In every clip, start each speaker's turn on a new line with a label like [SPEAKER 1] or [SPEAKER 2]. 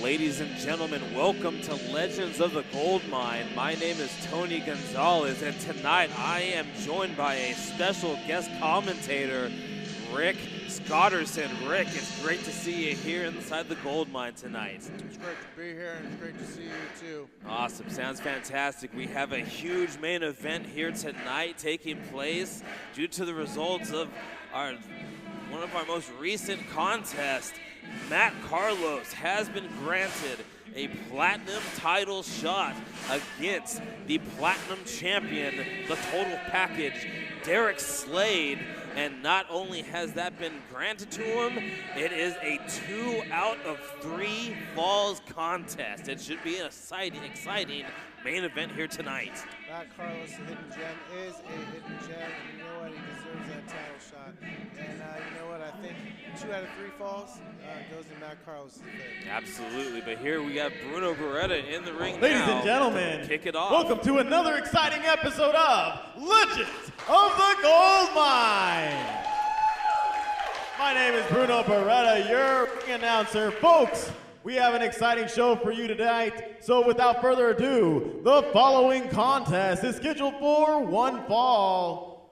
[SPEAKER 1] Ladies and gentlemen, welcome to Legends of the Goldmine. My name is Tony Gonzalez, and tonight I am joined by a special guest commentator, Rick Scotterson. Rick, it's great to see you here inside the Goldmine tonight.
[SPEAKER 2] It's great to be here, and it's great to see you too.
[SPEAKER 1] Awesome, sounds fantastic. We have a huge main event here tonight taking place due to the results of one of our most recent contests. Matt Carlos has been granted a platinum title shot against the platinum champion, the total package, Derek Slade. And not only has that been granted to him, it is a 2 out of 3 falls contest. It should be an exciting main event here tonight.
[SPEAKER 2] Matt Carlos, the hidden gem, is a hidden gem. And you know what? He deserves that title shot. And you know what? I think 2 out of 3 falls goes to Matt Carlos' favor.
[SPEAKER 1] Absolutely. But here we have Bruno Beretta in the ring.
[SPEAKER 3] Ladies
[SPEAKER 1] now.
[SPEAKER 3] and gentlemen,
[SPEAKER 1] Kick it off.
[SPEAKER 3] Welcome to another exciting episode of Legends of the Goldmine. My name is Bruno Beretta, your ring announcer. Folks, we have an exciting show for you tonight. So without further ado, the following contest is scheduled for 1 fall.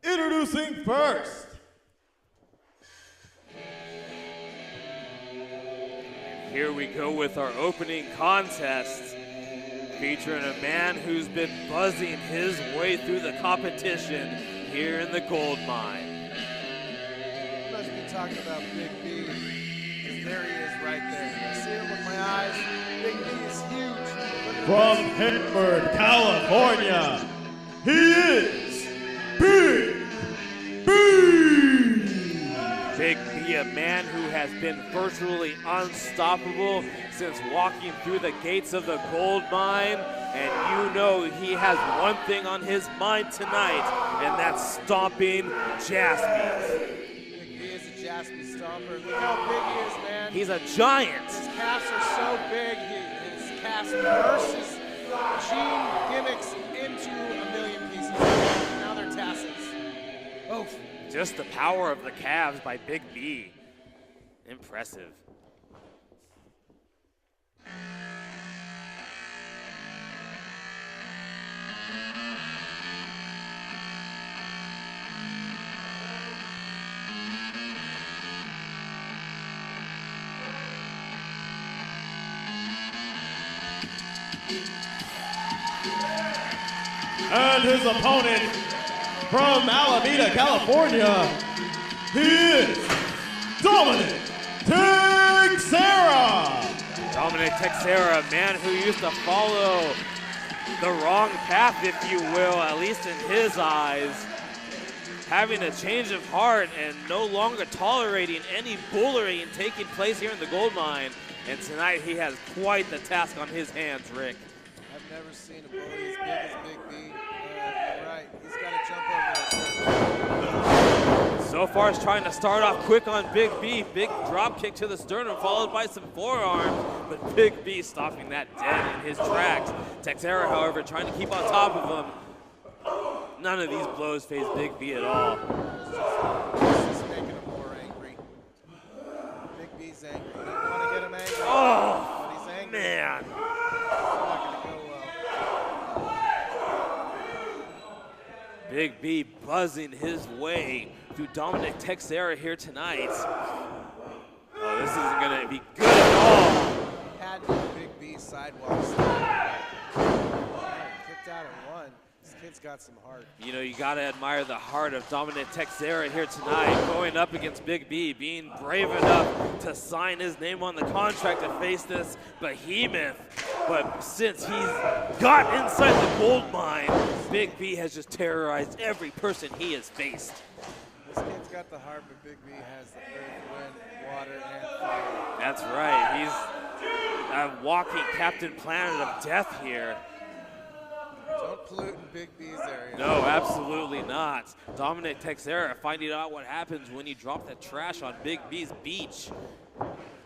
[SPEAKER 3] Introducing first.
[SPEAKER 1] Here we go with our opening contest, featuring a man who's been buzzing his way through the competition here in the Goldmine.
[SPEAKER 2] You must be talking about Big B, because there he is right there. I see him with my eyes. Big B is huge.
[SPEAKER 3] From Pittsburgh, California, he is Big B.
[SPEAKER 1] Big B, a man who has been virtually unstoppable since walking through the gates of the Goldmine. And you know he has one thing on his mind tonight, and that's stomping Jaspies.
[SPEAKER 2] Big B is a Jaspie stomper. Look how big he is, man.
[SPEAKER 1] He's a giant.
[SPEAKER 2] His calves are so big. His calves bursts Gene gimmicks into a million pieces. Now they're tassels. Oh.
[SPEAKER 1] Just the power of the calves by Big B. Impressive.
[SPEAKER 3] And his opponent from Alameda, California, he is Dominic Texera.
[SPEAKER 1] Dominic Texera, a man who used to follow the wrong path, if you will, at least in his eyes. Having a change of heart and no longer tolerating any bullying taking place here in the Goldmine. And tonight he has quite the task on his hands, Rick.
[SPEAKER 2] I've never seen a bully as big as Big B. You're right, he's got to jump over this.
[SPEAKER 1] So far, he's trying to start off quick on Big B. Big drop kick to the sternum, followed by some forearms. But Big B stopping that dead in his tracks. Texera, however, trying to keep on top of him. None of these blows phase Big B at all.
[SPEAKER 2] It's just making him more angry. Big B's angry. You don't want to get him angry.
[SPEAKER 1] Oh,
[SPEAKER 2] but he's angry.
[SPEAKER 1] man.
[SPEAKER 2] It's not going to go well.
[SPEAKER 1] Big B buzzing his way through Dominic Texera here tonight. Oh, this isn't going to be good at all.
[SPEAKER 2] Had Big B sidewalk style. Kicked out at 1. This kid's got some heart.
[SPEAKER 1] You know, you got to admire the heart of Dominic Texera here tonight, going up against Big B, being brave enough to sign his name on the contract to face this behemoth. But since he's got inside the Goldmine, Big B has just terrorized every person he has faced.
[SPEAKER 2] This kid's got the heart, but Big B has the earth, wind, water, and fire.
[SPEAKER 1] That's right. He's a walking Captain Planet of Death here.
[SPEAKER 2] Don't pollute in Big B's area.
[SPEAKER 1] No, absolutely not. Dominic Texera finding out what happens when you drop that trash on Big B's beach.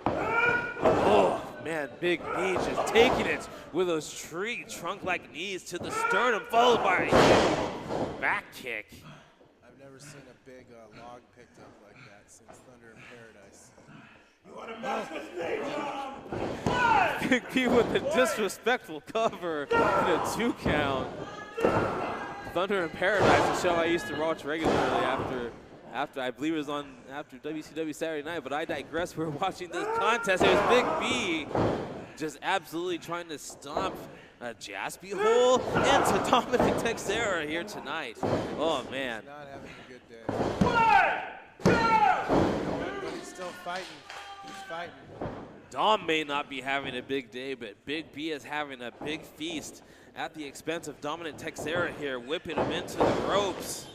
[SPEAKER 1] Oh, man, Big B just taking it with those tree trunk-like knees to the sternum, followed by a back kick.
[SPEAKER 2] I've never seen a big log picked up like that since Thunder in Paradise.
[SPEAKER 1] Big B with a disrespectful cover and a 2 count. Thunder in Paradise, a show I used to watch regularly after I believe it was on after WCW Saturday Night, but I digress. We're watching this contest. It was Big B just absolutely trying to stomp a Jaspy hole into Dominic Texera here tonight. Oh man.
[SPEAKER 2] He's not having a good day. But he's still fighting. He's fighting.
[SPEAKER 1] Dom may not be having a big day, but Big B is having a big feast at the expense of Dominic Texera here, whipping him into the ropes.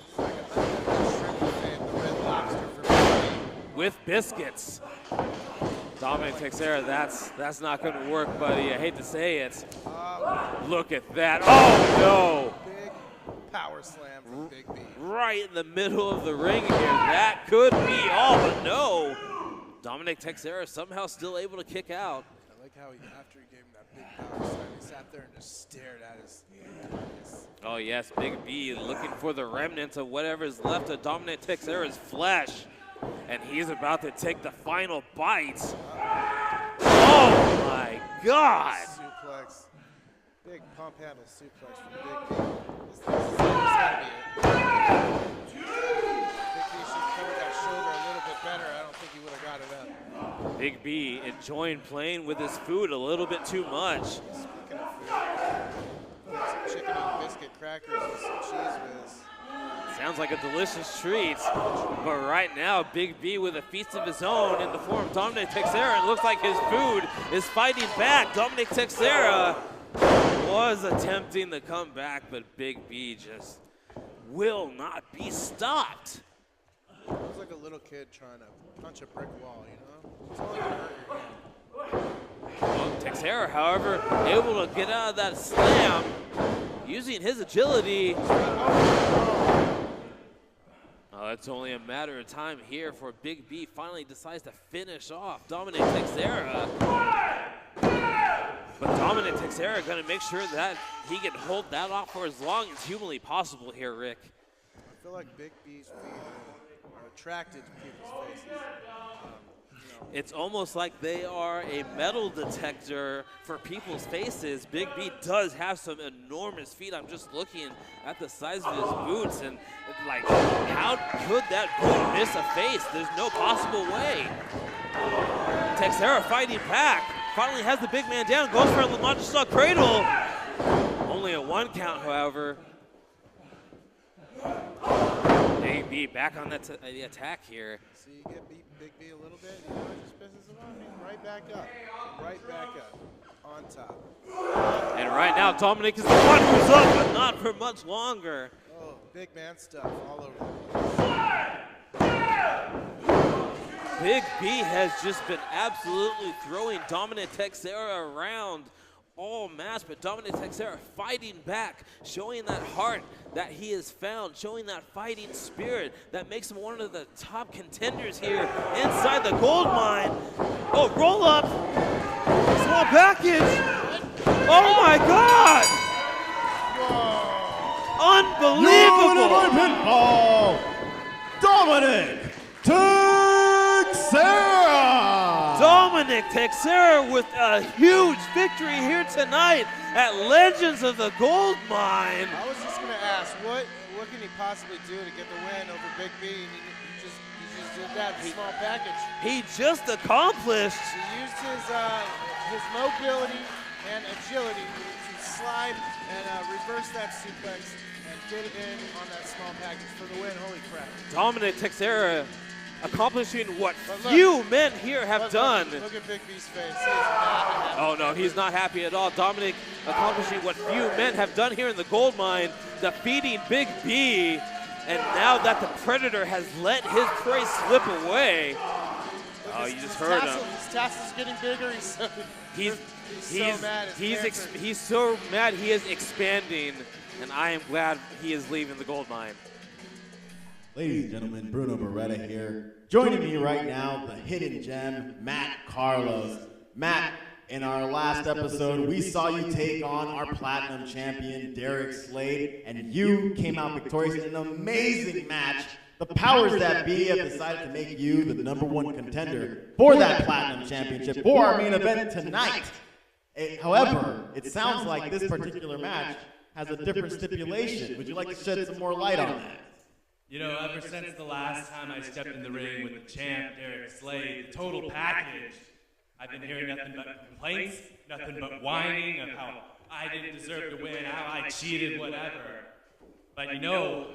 [SPEAKER 1] With biscuits. Dominic Texera, that's not going to work, buddy. I hate to say it. Look at that. Oh, no.
[SPEAKER 2] Big power slam from Big B.
[SPEAKER 1] Right in the middle of the ring here. That could be all, but no. Dominic Texera somehow still able to kick out.
[SPEAKER 2] I like how after he gave him that big power slam, he sat there and just stared at his darkness.
[SPEAKER 1] Oh, yes, Big B looking for the remnants of whatever is left of Dominic Texera's flesh. And he's about to take the final bite. Oh, my God.
[SPEAKER 2] Suplex. Big pump handle suplex from Big B. This has got to be it. Big B should have covered that shoulder a little bit better. I don't think he would have got it up.
[SPEAKER 1] Big B enjoying playing with his food a little bit too much.
[SPEAKER 2] Speaking of food, put some chicken and biscuit crackers with some cheese whiz.
[SPEAKER 1] Sounds like a delicious treat. But right now, Big B with a feast of his own in the form of Dominic Texera. It looks like his food is fighting back. Dominic Texera was attempting to come back, but Big B just will not be stopped.
[SPEAKER 2] It was like a little kid trying to punch a brick wall, you know? It's only gonna hurt your hand.
[SPEAKER 1] Well, Texera, however, able to get out of that slam using his agility. It's only a matter of time here for Big B finally decides to finish off Dominic Texera. But Dominic Texera going to make sure that he can hold that off for as long as humanly possible here, Rick.
[SPEAKER 2] I feel like Big B's feet are attracted to people's faces.
[SPEAKER 1] It's almost like they are a metal detector for people's faces. Big B does have some enormous feet. I'm just looking at the size of his boots, and like, how could that boot miss a face? There's no possible way. Texera fighting back. Finally has the big man down. Goes for a Lamontra cradle. Only a 1 count, however. Big B back on the attack here.
[SPEAKER 2] See, you get beat Big B a little bit, you know, it just pisses him off. He's right back up. Right back up. On top.
[SPEAKER 1] And right now, Dominic is the one who's up, but not for much longer.
[SPEAKER 2] Oh, big man stuff all over the place.
[SPEAKER 1] Big B has just been absolutely throwing Dominic Texera around all match, but Dominic Texera fighting back, showing that heart that he has found, showing that fighting spirit that makes him one of the top contenders here inside the Goldmine. Oh, roll up, small package. Oh my God! Unbelievable!
[SPEAKER 3] Pinfall, Dominic Texera!
[SPEAKER 1] Dominic Texera with a huge victory here tonight at Legends of the Goldmine.
[SPEAKER 2] I was just going to ask, what can he possibly do to get the win over Big B? And he just did that small package.
[SPEAKER 1] He just accomplished.
[SPEAKER 2] He used his mobility and agility to slide and reverse that suplex and get it in on that small package for the win. Holy crap.
[SPEAKER 1] Dominic Texera accomplishing what few men here have done.
[SPEAKER 2] Look at Big B's face. He's not happy.
[SPEAKER 1] Oh no, he's not happy at all. Dominic accomplishing what few men have done here in the Goldmine, defeating Big B. And now that the Predator has let his prey slip away. Oh, you just heard him.
[SPEAKER 2] His tassel's getting bigger. He's so mad.
[SPEAKER 1] He's so mad he is expanding, and I am glad he is leaving the Goldmine.
[SPEAKER 3] Ladies and gentlemen, Bruno Beretta here. Joining me right now, the hidden gem, Matt Carlos. Matt, in our last episode, we saw you take on our Platinum champion, Derek Slade, and you came out victorious in an amazing match the powers that be have decided to make you the #1 contender for that Platinum Championship for our main event tonight. However, it sounds like this particular match has a different stipulation. Would you like to shed some more light on that?
[SPEAKER 4] You know, ever since the last time I stepped in the ring with the champ, Derek Slade, the total package, I've been hearing nothing but complaints, nothing but whining of how I didn't deserve to win, how I cheated, whatever. But you know,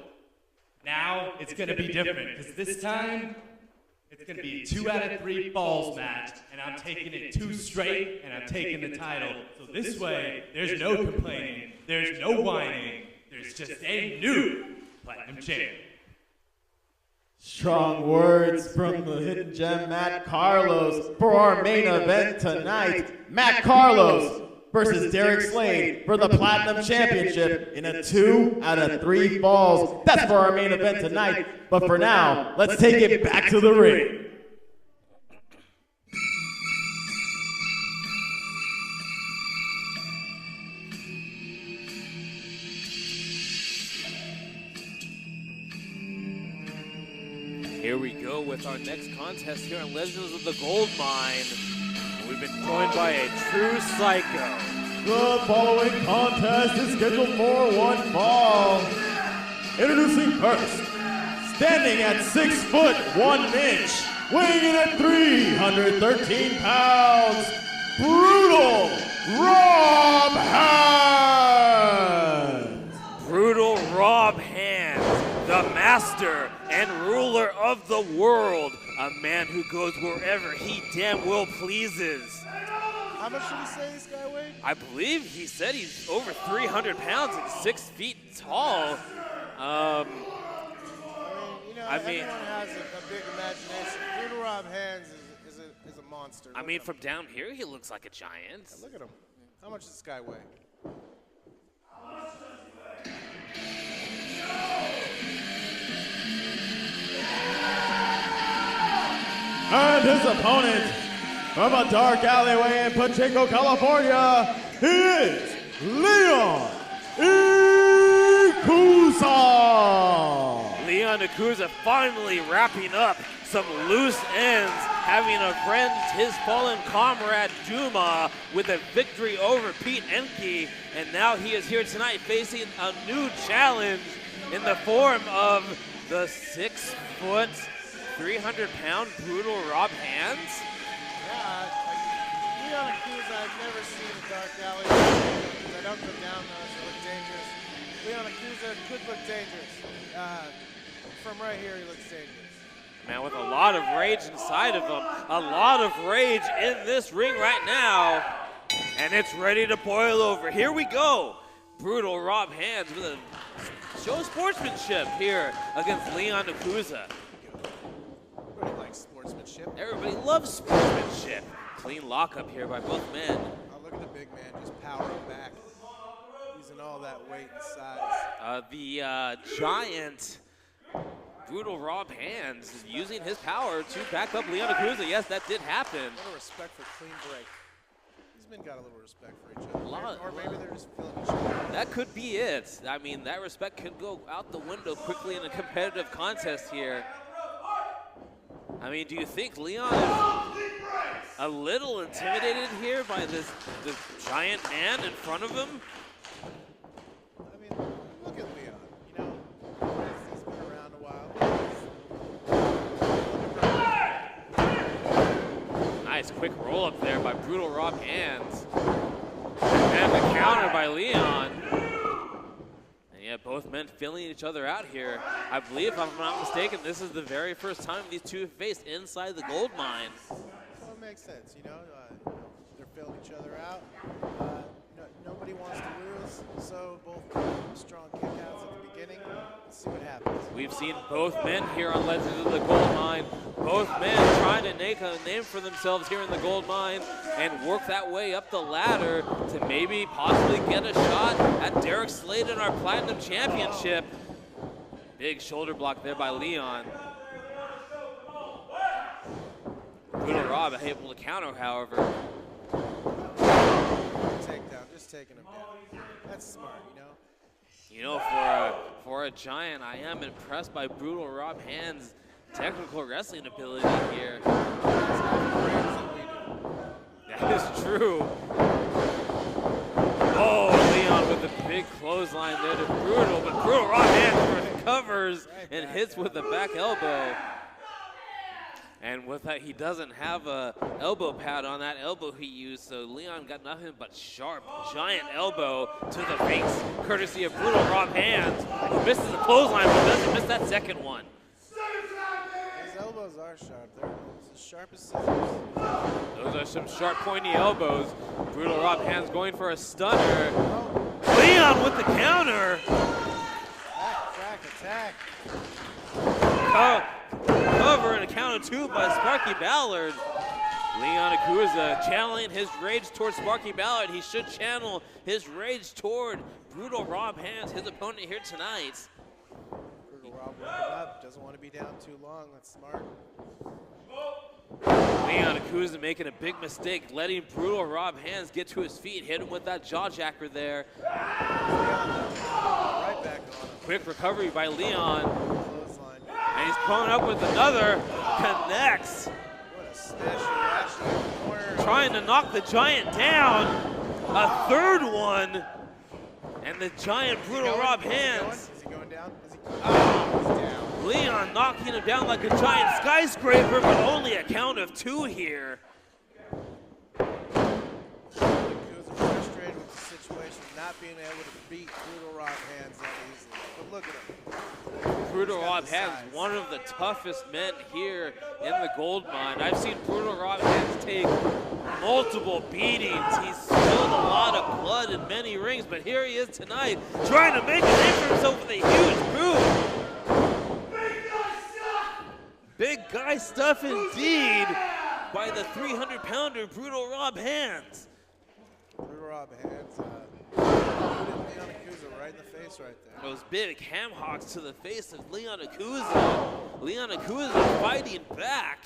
[SPEAKER 4] now it's going to be different, because this time, it's going to be a 2 out of 3 falls match, and I'm taking it 2 straight, and I'm taking the title. So this way, there's no complaining, there's no whining, there's just a new Platinum Champion.
[SPEAKER 3] Strong words from the hidden gem Matt Carlos for our main event tonight. Matt Carlos versus Derek Slade for the Platinum Championship in a 2 out of 3 falls. That's for our main event tonight. But for now, let's take it back to the ring.
[SPEAKER 1] Here we go with our next contest here on Legends of the Goldmine. We've been joined by a true psycho.
[SPEAKER 3] The following contest is scheduled for 1 fall. Introducing first, standing at 6 foot 1 inch, weighing in at 313 pounds, Brutal Rob Hand.
[SPEAKER 1] Brutal Rob Hand, the master and ruler of the world, a man who goes wherever he damn well pleases.
[SPEAKER 2] How much did he say this guy weighed?
[SPEAKER 1] I believe he said he's over 300 pounds and 6 feet tall.
[SPEAKER 2] Everyone has a big imagination. Brutal Rob Hands is a monster.
[SPEAKER 1] I mean, from down here, he looks like a giant.
[SPEAKER 2] Yeah, look at him. How much does this guy weigh?
[SPEAKER 3] And his opponent from a dark alleyway in Pacheco, California, he is Leon Ikusa.
[SPEAKER 1] Leon Ikusa finally wrapping up some loose ends, having avenged his fallen comrade Duma with a victory over Pete Enke, and now he is here tonight facing a new challenge in the form of the 6 foot, 300-pound Brutal Rob Hands.
[SPEAKER 2] Yeah, Leon Ikusa, I've never seen a dark alley. I don't go down those, they look dangerous. Leon Ikusa could look dangerous. From right here, he looks dangerous.
[SPEAKER 1] Man, with a lot of rage inside of him, a lot of rage in this ring right now, and it's ready to boil over. Here we go. Brutal Rob Hands with a show of sportsmanship here against Leon Ikusa.
[SPEAKER 2] Everybody likes sportsmanship.
[SPEAKER 1] Everybody loves sportsmanship. Clean lockup here by both men.
[SPEAKER 2] Oh, look at the big man just powering back, using all that weight and size.
[SPEAKER 1] The giant Brutal Rob Hands is using his power to back up Leon Ikusa. Yes, that did happen.
[SPEAKER 2] A little respect for clean break. These men got a little respect for each other. Or maybe they're just feeling each other.
[SPEAKER 1] That could be it. I mean, that respect could go out the window quickly in a competitive contest here. I mean, do you think Leon is a little intimidated here by this giant man in front of him?
[SPEAKER 2] I mean, look at Leon. You know, he's been around a while.
[SPEAKER 1] Nice quick roll up there by Brutal Rob Hands. And the counter by Leon. And yeah, both men filling each other out here. I believe, if I'm not mistaken, this is the very first time these two have faced inside the gold mine.
[SPEAKER 2] Well, it makes sense, you know. They're filling each other out. Nobody wants to lose, so both strong kickouts at the beginning. Let's see what happens.
[SPEAKER 1] We've seen both men here on Legends of the Gold Mine. Both men trying to make a name for themselves here in the gold mine and work that way up the ladder to maybe possibly get a shot at Derek Slade in our Platinum Championship. Big shoulder block there by Leon. Brutal Rob able to counter, however.
[SPEAKER 2] Takedown, just taking him down. That's smart, you know.
[SPEAKER 1] You know, for a a Giant, I am impressed by Brutal Rob Hand's technical wrestling ability here. That is true. Oh, Leon with a big clothesline there to Brutal, but Brutal Rob Hand recovers and hits with the back elbow. And with that, he doesn't have a elbow pad on that elbow he used, so Leon got nothing but sharp, giant elbow to the face, courtesy of Brutal Rob Hand, who misses the clothesline but doesn't miss that second one.
[SPEAKER 2] His elbows are sharp. They're as sharp as scissors.
[SPEAKER 1] Those are some sharp, pointy elbows. Brutal Rob Hand's going for a stunner. Leon with the counter.
[SPEAKER 2] Attack.
[SPEAKER 1] Cover and a count of 2 by Sparky Ballard. Leon Akuza channeling his rage towards Sparky Ballard. He should channel his rage toward Brutal Rob Hand, his opponent here tonight.
[SPEAKER 2] Brutal Rob working up. Doesn't want to be down too long. That's smart.
[SPEAKER 1] Leon Akuza making a big mistake, letting Brutal Rob Hands get to his feet, hit him with that jaw jacker there.
[SPEAKER 2] Right back on him.
[SPEAKER 1] Quick recovery by Leon. And he's pulling up with another, connects.
[SPEAKER 2] What a smashy corner.
[SPEAKER 1] Trying to knock the Giant down. A third one. And the Giant Brutal Rob Hands.
[SPEAKER 2] Is he going down? He's down.
[SPEAKER 1] Leon knocking him down like a giant skyscraper, but only a count of 2 here.
[SPEAKER 2] Akuza frustrated with the situation, not being able to beat Brutal Rob Hands that easily. But look at him.
[SPEAKER 1] Brutal Rob Hands, one of the toughest men here in the Goldmine. I've seen Brutal Rob Hands take multiple beatings. He's spilled a lot of blood in many rings, but here he is tonight, trying to make a name for himself with a huge boot. Big guy stuff indeed by the 300-pounder Brutal Rob Hands.
[SPEAKER 2] Brutal Rob Hands put Leon Akuza right in the face right there.
[SPEAKER 1] Those big ham hocks to the face of Leon Akuza. Leon Akuza fighting back.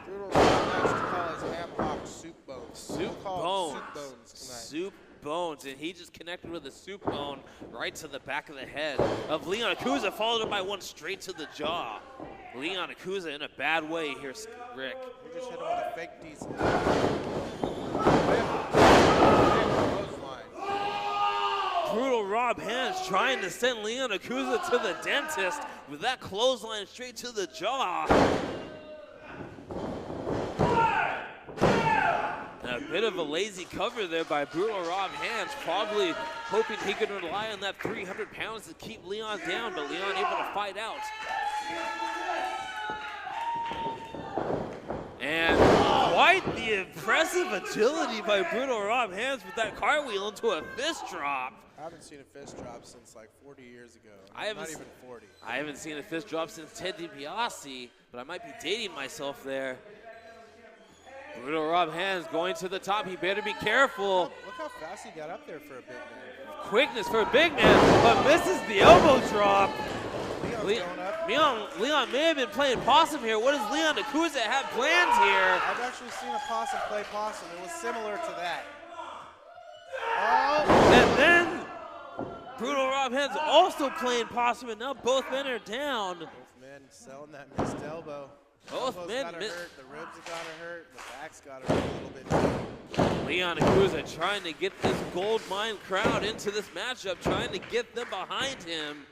[SPEAKER 2] Brutal Rob likes to call his ham hock soup bones.
[SPEAKER 1] Soup bones. Soup bones, and he just connected with a soup bone right to the back of the head of Leon Akuza, followed up by one straight to the jaw. Leon Akuza in a bad way here, Rick.
[SPEAKER 2] He just hit him with a fake diesel.
[SPEAKER 1] Brutal Rob Hands trying to send Leon Akuza to the dentist with that clothesline straight to the jaw. And a bit of a lazy cover there by Brutal Rob Hands, probably hoping he could rely on that 300 pounds to keep Leon down, but Leon able to fight out. And quite the impressive agility by Brutal Rob Hands with that cartwheel into a fist drop.
[SPEAKER 2] I haven't seen a fist drop since like 40 years ago.
[SPEAKER 1] Not
[SPEAKER 2] even 40.
[SPEAKER 1] I haven't seen a fist drop since Ted DiBiase, but I might be dating myself there. Brutal Rob Hands going to the top. He better be careful.
[SPEAKER 2] Look how fast he got up there for a big man.
[SPEAKER 1] Quickness for a big man, but misses the elbow drop.
[SPEAKER 2] Leon's going up.
[SPEAKER 1] Leon may have been playing possum here. What does Leon Akuza have plans here?
[SPEAKER 2] I've actually seen a possum play possum. It was similar to that. Oh!
[SPEAKER 1] And then Brutal Rob Hands also playing possum, and now both men are down.
[SPEAKER 2] Both men selling that missed elbow.
[SPEAKER 1] Both men
[SPEAKER 2] gotta hurt. The ribs have got to hurt. The back's got to hurt a little bit.
[SPEAKER 1] Leon Akuza trying to get this Goldmine crowd into this matchup, trying to get them behind him.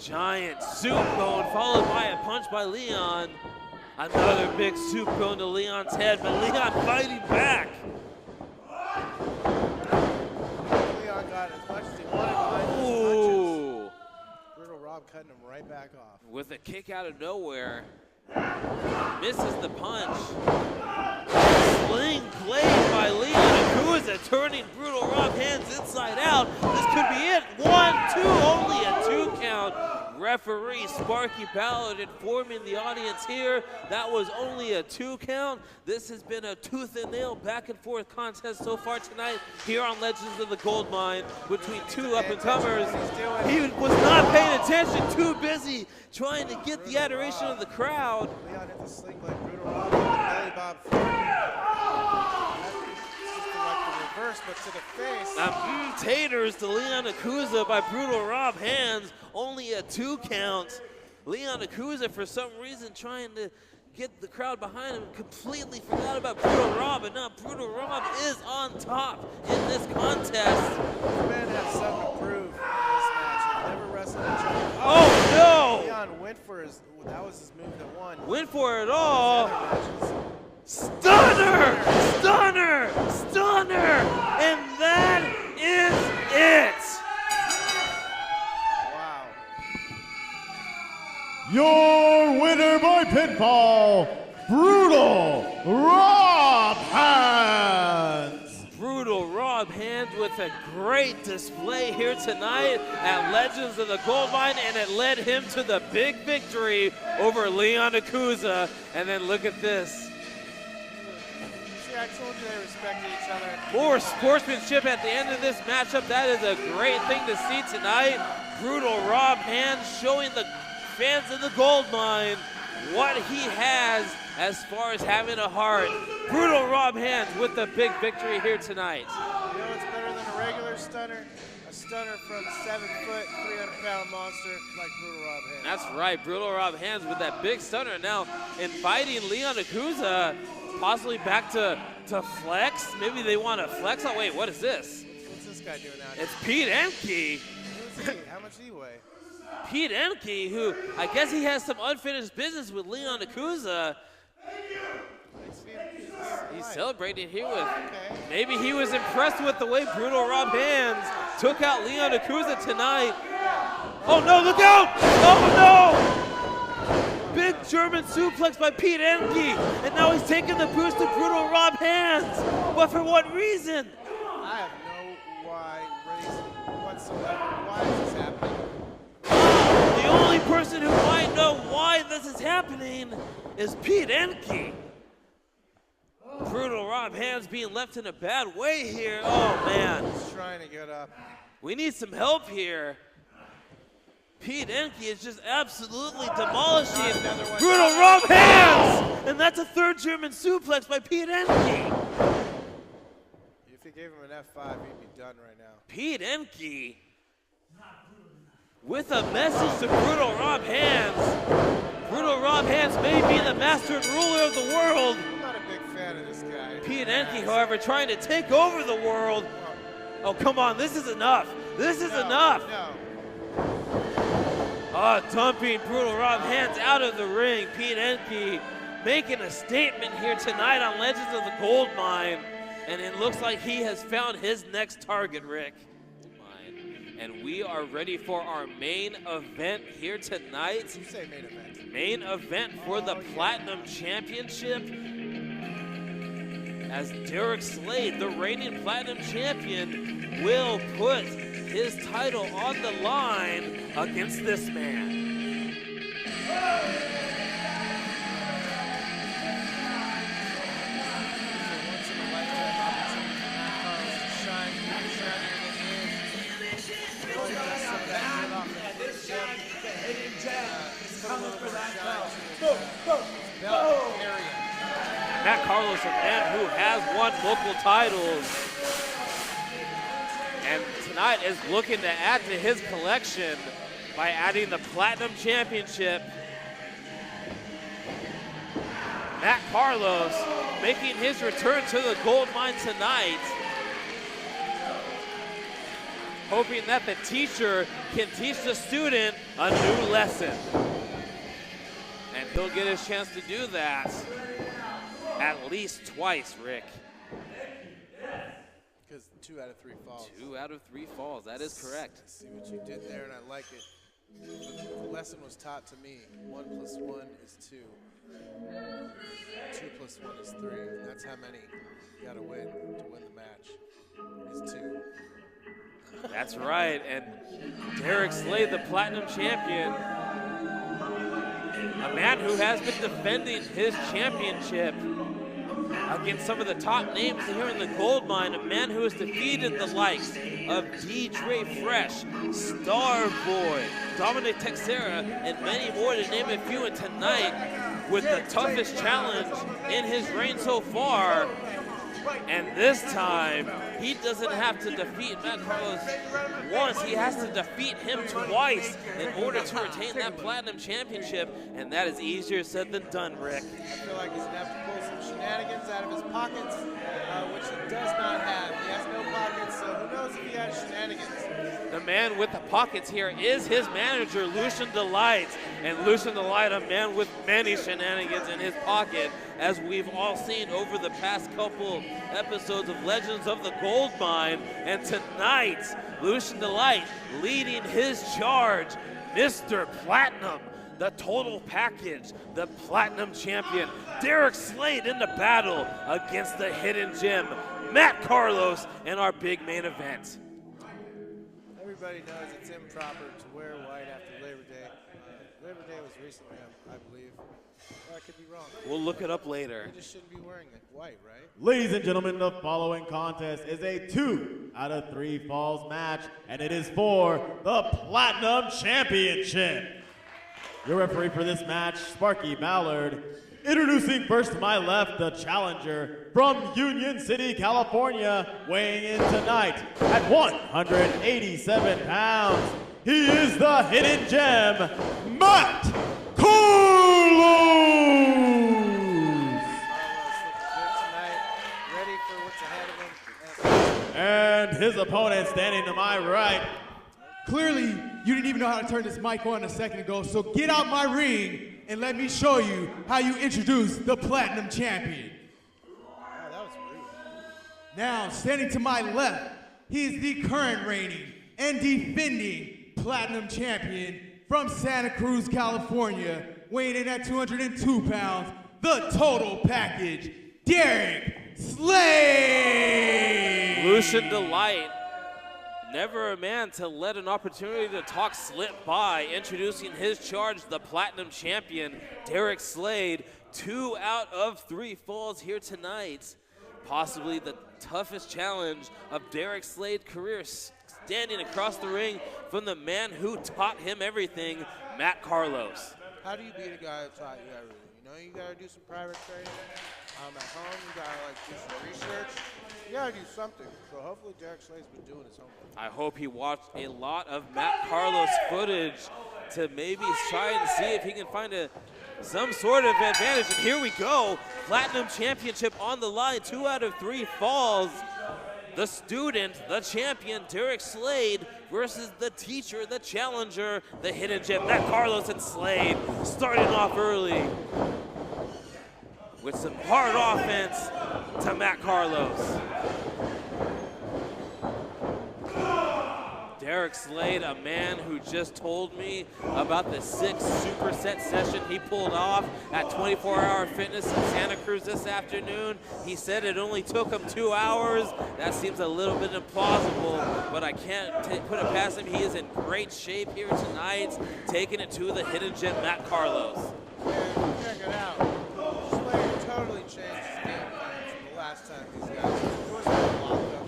[SPEAKER 1] Giant soup bone followed by a punch by Leon. Another big soup bone to Leon's head, but Leon fighting back.
[SPEAKER 2] Leon got as much as he wanted behind his punches. Brutal Rob cutting him right back off.
[SPEAKER 1] With a kick out of nowhere. Misses the punch. Sling blade by Leon Akuza, turning Brutal Rob Hands inside out. This could be it. 1, 2, only a 2 count. Referee Sparky Ballard informing the audience here that was only a 2 count. This has been a tooth and nail back and forth contest so far tonight here on Legends of the Goldmine between two up-and-comers. He was not paying attention, too busy trying to get the adoration of the crowd.
[SPEAKER 2] Leon hit the sling blade. Brutal Rob hit the belly bob. That's just the reverse, but to the face.
[SPEAKER 1] Taters to Leon Akuza by Brutal Rob Hands. Only a 2 count. Leon Akuza, for some reason, trying to get the crowd behind him, completely forgot about Brutal Rob, and now Brutal Rob is on top in this contest.
[SPEAKER 2] The man has something to prove in this match. He's never wrestled each other.
[SPEAKER 1] Oh no!
[SPEAKER 2] Leon went for that was his move that won.
[SPEAKER 1] Went for it all.
[SPEAKER 2] Matches.
[SPEAKER 1] Stunner! Stunner! Stunner! And that is it!
[SPEAKER 2] Wow.
[SPEAKER 3] Your winner by pinfall, Brutal Rob Hands.
[SPEAKER 1] Brutal Rob Hands with a great display here tonight at Legends of the Goldmine, and it led him to the big victory over Leon Akuza. And then look at this.
[SPEAKER 2] See, I told you they respected each other.
[SPEAKER 1] More sportsmanship at the end of this matchup. That is a great thing to see tonight. Brutal Rob Hands showing the fans of the Goldmine what he has as far as having a heart. Brutal Rob Hands with the big victory here tonight.
[SPEAKER 2] You know what's better than a regular stunner? A stunner from 7 foot, 300-pound monster like Brutal Rob Hands.
[SPEAKER 1] That's right, Brutal Rob Hands with that big stunner. Now inviting Leon Akuza possibly back to flex. Maybe they want to flex. Oh wait, what is this?
[SPEAKER 2] What's this guy doing out here?
[SPEAKER 1] It's Pete Emke.
[SPEAKER 2] Who's he? How much does he weigh?
[SPEAKER 1] Pete Emke, who I guess he has some unfinished business with Leon Akuza. He's celebrating here with, maybe he was impressed with the way Brutal Rob Hands took out Leon Akuza tonight. Oh no, look out! Oh no! Big German suplex by Pete Emke, and now he's taking the boost to Brutal Rob Hands. But for what reason?
[SPEAKER 2] I have no reason whatsoever. Why is this happening?
[SPEAKER 1] The only person who might know why this is happening is Pete Emke. Brutal Rob Hands being left in a bad way here. Oh man.
[SPEAKER 2] He's trying to get up.
[SPEAKER 1] We need some help here. Pete Emke is just absolutely demolishing Brutal Rob Hands! And that's a 3rd German suplex by Pete Emke.
[SPEAKER 2] If you gave him an F5, he'd be done right now.
[SPEAKER 1] Pete Emke with a message to Brutal Rob Hands. Brutal Rob Hands may be the master and ruler of the world.
[SPEAKER 2] I'm not a big fan of this guy.
[SPEAKER 1] Pete Emke, however, trying to take over the world. Oh, come on, this is enough. This is enough.
[SPEAKER 2] No.
[SPEAKER 1] Oh, dumping Brutal Rob Hands out of the ring. Pete Emke making a statement here tonight on Legends of the Goldmine. And it looks like he has found his next target, Rick. And we are ready for our main event here tonight.
[SPEAKER 2] You say main event.
[SPEAKER 1] Main event for the Platinum Championship. As Derek Slade, the reigning Platinum Champion, will put his title on the line against this man. Matt Carlos, a man who has won multiple titles, and tonight is looking to add to his collection by adding the Platinum Championship. Matt Carlos making his return to the Goldmine tonight, hoping that the teacher can teach the student a new lesson. And he'll get his chance to do that at least twice, Rick.
[SPEAKER 2] Because 2 out of 3 falls.
[SPEAKER 1] 2 out of 3 falls, that is correct.
[SPEAKER 2] I see what you did there, and I like it. The lesson was taught to me. 1 + 1 is 2. 2 + 1 is 3. And that's how many you gotta win to win the match. Is 2.
[SPEAKER 1] That's right, and Derek Slade, the Platinum Champion, a man who has been defending his championship against some of the top names here in the Goldmine, a man who has defeated the likes of D.Dre Fresh, Starboy, Dominic Texera, and many more to name a few. And tonight, with the toughest challenge in his reign so far, And this time, he doesn't have to defeat Matt Carlos once. He has to defeat him twice in order to retain that Platinum Championship. And that is easier said than done, Rick.
[SPEAKER 2] I feel like he's going to have to pull some shenanigans out of his pockets, which he does not have. He has no pockets, so who knows if he has shenanigans.
[SPEAKER 1] The man with the pockets here is his manager, Lucian Delight. And Lucian Delight, a man with many shenanigans in his pocket, as we've all seen over the past couple episodes of Legends of the Goldmine. And tonight, Lucian Delight leading his charge, Mr. Platinum, the total package, the Platinum Champion, Derek Slade in the battle against the Hidden Gem, Matt Carlos, in our big main event.
[SPEAKER 2] Everybody knows it's improper to wear white after Labor Day. Labor Day was recently, I believe. Or I could be wrong.
[SPEAKER 1] We'll look it up later.
[SPEAKER 2] You just shouldn't be wearing white, right?
[SPEAKER 3] Ladies and gentlemen, the following contest is a 2 out of 3 falls match, and it is for the Platinum Championship. Your referee for this match, Sparky Ballard. Introducing first to my left, the challenger from Union City, California, weighing in tonight at 187 pounds. He is the Hidden Gem, Matt Carlos!
[SPEAKER 2] Ready for what's ahead of him.
[SPEAKER 3] And his opponent standing to my right.
[SPEAKER 5] Clearly, you didn't even know how to turn this mic on a second ago, so get out my ring and let me show you how you introduce the Platinum Champion.
[SPEAKER 2] Oh, that was rude.
[SPEAKER 5] Now, standing to my left, he is the current reigning and defending Platinum Champion from Santa Cruz, California, weighing in at 202 pounds, the total package, Derek Slade!
[SPEAKER 1] Lucian Delight, never a man to let an opportunity to talk slip by, introducing his charge, the Platinum Champion, Derek Slade. 2 out of 3 falls here tonight. Possibly the toughest challenge of Derek Slade's career, standing across the ring from the man who taught him everything, Matt Carlos.
[SPEAKER 2] How do you beat a guy who taught you everything? You know, you gotta do some private training. At home, you gotta do some research. You gotta do something. So hopefully Derek Slade's been doing his homework.
[SPEAKER 1] I hope he watched a lot of Matt Carlos footage to maybe try and see if he can find some sort of advantage. And here we go, Platinum Championship on the line, 2 out of 3 falls. The student, the champion, Derek Slade, versus the teacher, the challenger, the Hidden Gem, Matt Carlos and Slade, starting off early with some hard offense to Matt Carlos. Derek Slade, a man who just told me about the 6 superset session he pulled off at 24-Hour Fitness in Santa Cruz this afternoon. He said it only took him 2 hours. That seems a little bit implausible, but I can't put it past him. He is in great shape here tonight, taking it to the Hidden Gem, Matt Carlos.
[SPEAKER 2] Yeah, check it out. Slade totally changed his game plan from the last time these guys. Of course, they were locked up.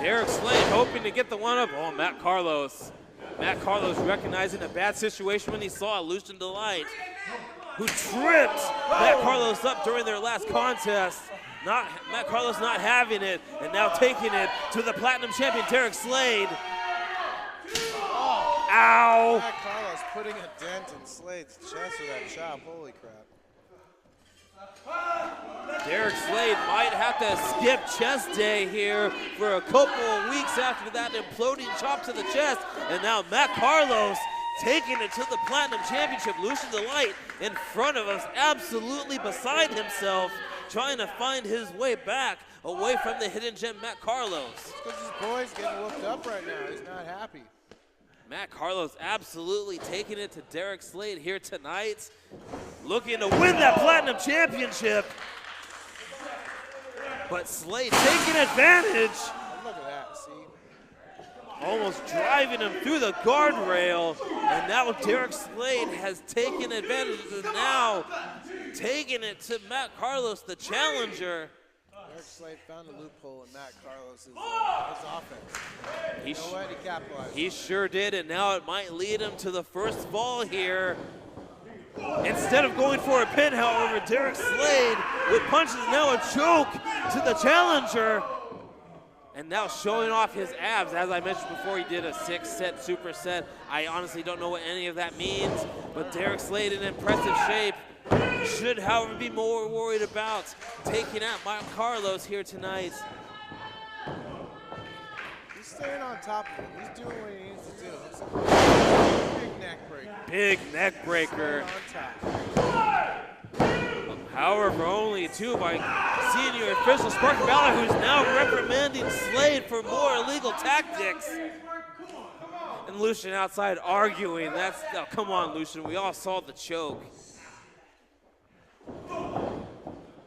[SPEAKER 1] Derek Slade hoping to get the one-up. Oh, Matt Carlos. Matt Carlos recognizing a bad situation when he saw Lucian Delight, who tripped Matt Carlos up during their last contest. Matt Carlos not having it, and now taking it to the Platinum Champion, Derek Slade.
[SPEAKER 2] Oh.
[SPEAKER 1] Ow!
[SPEAKER 2] Matt Carlos putting a dent in Slade's chest with that chop. Holy crap.
[SPEAKER 1] Derek Slade might have to skip chest day here for a couple of weeks after that imploding chop to the chest. And now Matt Carlos taking it to the Platinum Championship. Lucian Delight in front of us, absolutely beside himself, trying to find his way back away from the Hidden Gem, Matt Carlos.
[SPEAKER 2] It's because his boy's getting whooped up right now. He's not happy.
[SPEAKER 1] Matt Carlos absolutely taking it to Derek Slade here tonight, looking to win that Platinum Championship. But Slade taking advantage.
[SPEAKER 2] Look at that, see?
[SPEAKER 1] Almost driving him through the guardrail. And now Derek Slade has taken advantage and now taking it to Matt Carlos, the challenger.
[SPEAKER 2] Derek Slade found a loophole in Matt Carlos's his offense. You know what? He capitalized.
[SPEAKER 1] He sure did, and now it might lead him to the first fall here. Instead of going for a pin, however, Derek Slade with punches, now a choke to the challenger. And now showing off his abs. As I mentioned before, he did a 6-set superset. I honestly don't know what any of that means, but Derek Slade in impressive shape. Should, however, be more worried about taking out Matt Carlos here tonight.
[SPEAKER 2] He's staying on top of it. He's doing what he needs to do. Looks like a big neck breaker.
[SPEAKER 1] Big neck breaker.
[SPEAKER 2] On top.
[SPEAKER 1] However, only two by senior official Sparky Balor, who's now reprimanding Slade for more illegal tactics. And Lucian outside arguing. That's, oh, come on, Lucian. We all saw the choke.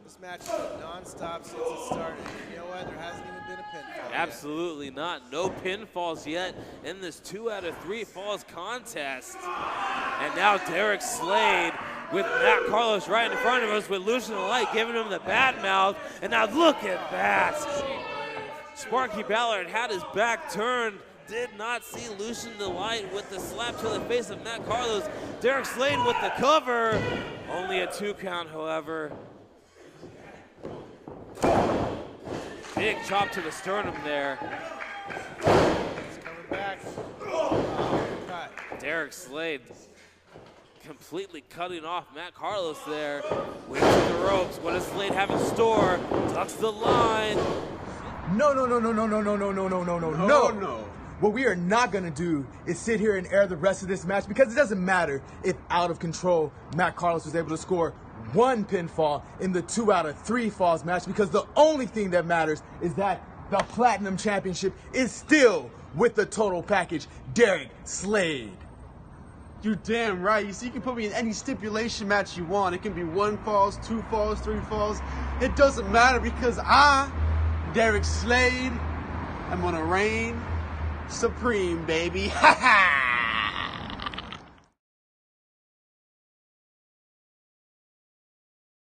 [SPEAKER 2] This match has been non-stop since it started. You know what? There hasn't even been a pinfall.
[SPEAKER 1] Absolutely
[SPEAKER 2] yet.
[SPEAKER 1] not. No pinfalls yet in this 2 out of 3 falls contest. And now Derek Slade with Matt Carlos right in front of us with Lucian Light giving him the bad mouth. And now look at that. Sparky Ballard had his back turned. Did not see Lucian Delight with the slap to the face of Matt Carlos. Derek Slade with the cover. Only a 2 count, however. Big chop to the sternum there.
[SPEAKER 2] He's coming back. Cut.
[SPEAKER 1] Derek Slade completely cutting off Matt Carlos there. Went to the ropes. What does Slade have in store? Ducks the line.
[SPEAKER 5] No. What we are not going to do is sit here and air the rest of this match, because it doesn't matter if out of control Matt Carlos was able to score 1 pinfall in the 2 out of 3 falls match, because the only thing that matters is that the Platinum Championship is still with the total package, Derek Slade.
[SPEAKER 6] You're damn right. You see, you can put me in any stipulation match you want. It can be 1 falls, 2 falls, 3 falls. It doesn't matter, because I, Derek Slade, am gonna reign supreme, baby. Ha ha!